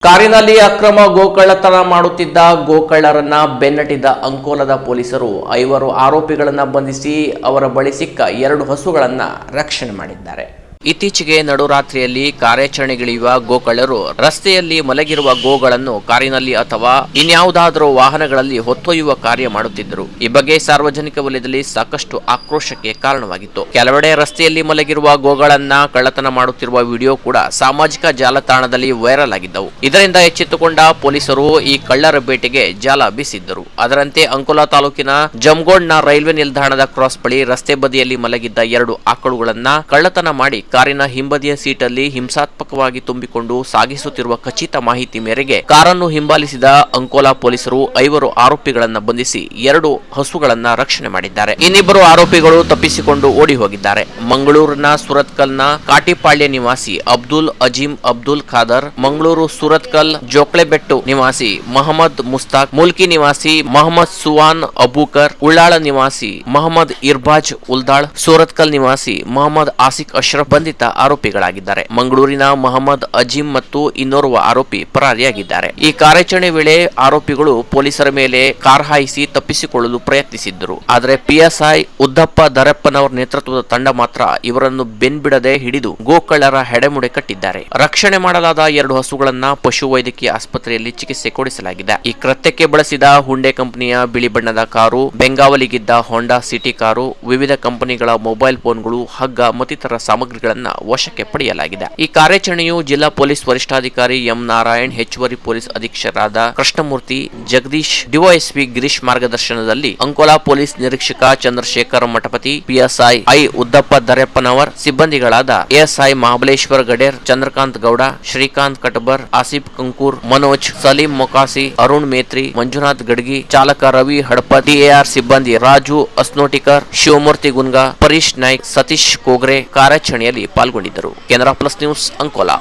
ಕಾರಿನಲ್ಲಿ ಅಕ್ರಮ ಗೋಕಳ್ಳತನ ಮಾಡುತ್ತಿದ್ದ ಗೋಕಳ್ಳರನ್ನ ಬೆನ್ನಟ್ಟಿದ ಅಂಕೋಲದ ಪೊಲೀಸರು 5 ಆರೋಪಿಗಳನ್ನು ಬಂಧಿಸಿ ಅವರ ಬಳಿ ಸಿಕ್ಕ 2 ಹಸುಗಳನ್ನು ರಕ್ಷಣೆ ಮಾಡಿದ್ದಾರೆ. ಇತ್ತೀಚೆಗೆ ನಡುರಾತ್ರಿಯಲ್ಲಿ ಕಾರ್ಯಾಚರಣೆಗಿಳಿಯುವ ಗೋಕಳ್ಳರು ರಸ್ತೆಯಲ್ಲಿ ಮಲಗಿರುವ ಗೋಗಳನ್ನು ಕಾರಿನಲ್ಲಿ ಅಥವಾ ಇನ್ಯಾವುದಾದರೂ ವಾಹನಗಳಲ್ಲಿ ಹೊತ್ತೊಯ್ಯುವ ಕಾರ್ಯ ಮಾಡುತ್ತಿದ್ದರು. ಈ ಬಗ್ಗೆ ಸಾರ್ವಜನಿಕ ವಲಯದಲ್ಲಿ ಸಾಕಷ್ಟು ಆಕ್ರೋಶಕ್ಕೆ ಕಾರಣವಾಗಿತ್ತು. ಕೆಲವೆಡೆ ರಸ್ತೆಯಲ್ಲಿ ಮಲಗಿರುವ ಗೋಗಳನ್ನ ಕಳ್ಳತನ ಮಾಡುತ್ತಿರುವ ವಿಡಿಯೋ ಕೂಡ ಸಾಮಾಜಿಕ ಜಾಲತಾಣದಲ್ಲಿ ವೈರಲ್ ಆಗಿದ್ದವು. ಇದರಿಂದ ಎಚ್ಚೆತ್ತುಕೊಂಡ ಪೊಲೀಸರು ಈ ಕಳ್ಳರ ಬೇಟೆಗೆ ಜಾಲ ಬೀಸಿದ್ದರು. ಅದರಂತೆ ಅಂಕೋಲಾ ತಾಲೂಕಿನ ಜಮಗೋಡ್ನ ರೈಲ್ವೆ ನಿಲ್ದಾಣದ ಕ್ರಾಸ್ ಬಳಿ ರಸ್ತೆ ಬದಿಯಲ್ಲಿ ಮಲಗಿದ್ದ 2 ಆಕಳುಗಳನ್ನ ಕಳ್ಳತನ ಮಾಡಿ ಕಾರಿನ ಹಿಂಬದಿಯ ಸೀಟಲ್ಲಿ ಹಿಂಸಾತ್ಮಕವಾಗಿ ತುಂಬಿಕೊಂಡು ಸಾಗಿಸುತ್ತಿರುವ ಖಚಿತ ಮಾಹಿತಿ ಮೇರೆಗೆ ಕಾರನ್ನು ಹಿಂಬಾಲಿಸಿದ ಅಂಕೋಲಾ ಪೊಲೀಸರು 5 ಆರೋಪಿಗಳನ್ನು ಬಂಧಿಸಿ 2 ಹಸುಗಳನ್ನ ರಕ್ಷಣೆ ಮಾಡಿದ್ದಾರೆ. ಇನ್ನಿಬ್ಬರು ಆರೋಪಿಗಳು ತಪ್ಪಿಸಿಕೊಂಡು ಓಡಿ ಹೋಗಿದ್ದಾರೆ. ಮಂಗಳೂರಿನ ಸುರತ್ಕಲ್ನ ಕಾಟಿಪಾಳ್ಯ ನಿವಾಸಿ ಅಬ್ದುಲ್ ಅಜೀಂ ಅಬ್ದುಲ್ ಖಾದರ್, ಮಂಗಳೂರು ಸುರತ್ಕಲ್ ಜೋಕ್ಳೆಬೆಟ್ಟು ನಿವಾಸಿ ಮಹಮ್ಮದ್ ಮುಸ್ತಾಕ್, ಮುಲ್ಕಿ ನಿವಾಸಿ ಮಹಮ್ಮದ್ ಸುವಾನ್ ಅಬೂಕರ್, ಉಳ್ಳಾಳ ನಿವಾಸಿ ಮಹಮ್ಮದ್ ಇರ್ಬಾಜ್ ಉಲ್ದಾಳ್, ಸೂರತ್ಕಲ್ ನಿವಾಸಿ ಮಹಮ್ಮದ್ ಆಸಿಕ್ ಅಶ್ರಫ್ ಬಂಧಿತ ಆರೋಪಿಗಳಾಗಿದ್ದಾರೆ. ಮಂಗಳೂರಿನ ಮಹಮ್ಮದ್ ಅಜೀಂ ಮತ್ತು ಇನ್ನೋರ್ವ ಆರೋಪಿ ಪರಾರಿಯಾಗಿದ್ದಾರೆ. ಈ ಕಾರ್ಯಾಚರಣೆ ವೇಳೆ ಆರೋಪಿಗಳು ಪೊಲೀಸರ ಮೇಲೆ ಕಾರ್ ಹಾಯಿಸಿ ತಪ್ಪಿಸಿಕೊಳ್ಳಲು ಪ್ರಯತ್ನಿಸಿದ್ದರು. ಆದರೆ ಪಿಎಸ್ಐ ಉದ್ದಪ್ಪ ದರಪ್ಪನವರ ನೇತೃತ್ವದ ತಂಡ ಮಾತ್ರ ಇವರನ್ನು ಬೆನ್ಬಿಡದೆ ಹಿಡಿದು ಗೋಕಳ್ಳರ ಹೆಡೆಮುಡೆ ಕಟ್ಟಿದ್ದಾರೆ. ರಕ್ಷಣೆ ಮಾಡಲಾದ 2 ಹಸುಗಳನ್ನ ಪಶುವೈದ್ಯಕೀಯ ಆಸ್ಪತ್ರೆಯಲ್ಲಿ ಚಿಕಿತ್ಸೆ ಕೊಡಿಸಲಾಗಿದೆ. ಈ ಕೃತ್ಯಕ್ಕೆ ಬಳಸಿದ ಹುಂಡೆ ಕಂಪನಿಯ ಬಿಳಿ ಬಣ್ಣದ ಕಾರು, ಬೆಂಗಾವಲಿಗಿದ್ದ ಹೋಂಡಾ ಸಿಟಿ ಕಾರು, ವಿವಿಧ ಕಂಪನಿಗಳ ಮೊಬೈಲ್ ಫೋನ್ಗಳು, ಹಗ್ಗ ಮತ್ತಿತರ ಸಾಮಗ್ರಿಗಳನ್ನು ವಶಕ್ಕೆ ಪಡೆಯಲಾಗಿದೆ. ಈ ಕಾರ್ಯಾಚರಣೆಯು ಜಿಲ್ಲಾ ಪೊಲೀಸ್ ವರಿಷ್ಠಾಧಿಕಾರಿ ಎಂ ನಾರಾಯಣ್, ಹೆಚ್ಚುವರಿ ಪೊಲೀಸ್ ಅಧೀಕ್ಷಕರಾದ ಕೃಷ್ಣಮೂರ್ತಿ, ಜಗದೀಶ್, ಡಿವೈಎಸ್ಪಿ ಗಿರೀಶ್ ಮಾರ್ಗದರ್ಶನದಲ್ಲಿ ಅಂಕೋಲಾ ಪೊಲೀಸ್ ನಿರೀಕ್ಷಕ ಚಂದ್ರಶೇಖರ್ ಮಠಪತಿ, ಪಿಎಸ್ಐ ಐ ಉದ್ದಪ್ಪ ದರೆಪ್ಪನವರ್, ಸಿಬ್ಬಂದಿಗಳಾದ ಎಎಸ್ಐ ಮಹಾಬಲೇಶ್ವರ್ ಗಡೇರ್, ಚಂದ್ರಕಾಂತ್ ಗೌಡ, ಶ್ರೀಕಾಂತ್ ಕಟಬರ್, ಆಸಿಫ್ ಕಂಕೂರ್, ಮನೋಜ್, ಸಲೀಂ ಮೊಕಾಸಿ, ಅರುಣ್ ಮೇತ್ರಿ, ಮಂಜುನಾಥ್ ಗಡ್ಗಿ, ಚಾಲಕ ರವಿ ಹಡಪತ್, ಟಿಎಆರ್ ಸಿಬ್ಬಂದಿ ರಾಜು ಅಸ್ನೋಟಿಕರ್, ಶಿವಮೂರ್ತಿ ಗುನ್ಗಾ, ಪರೀಶ್ ನಾಯ್ಕ್, ಸತೀಶ್ ಕೋಗ್ರೆ ಕಾರ್ಯಾಚರಣೆಯಲ್ಲಿ ಪಾಲ್ಗೊಂಡಿದ್ದರು. Canara plus news Ankola.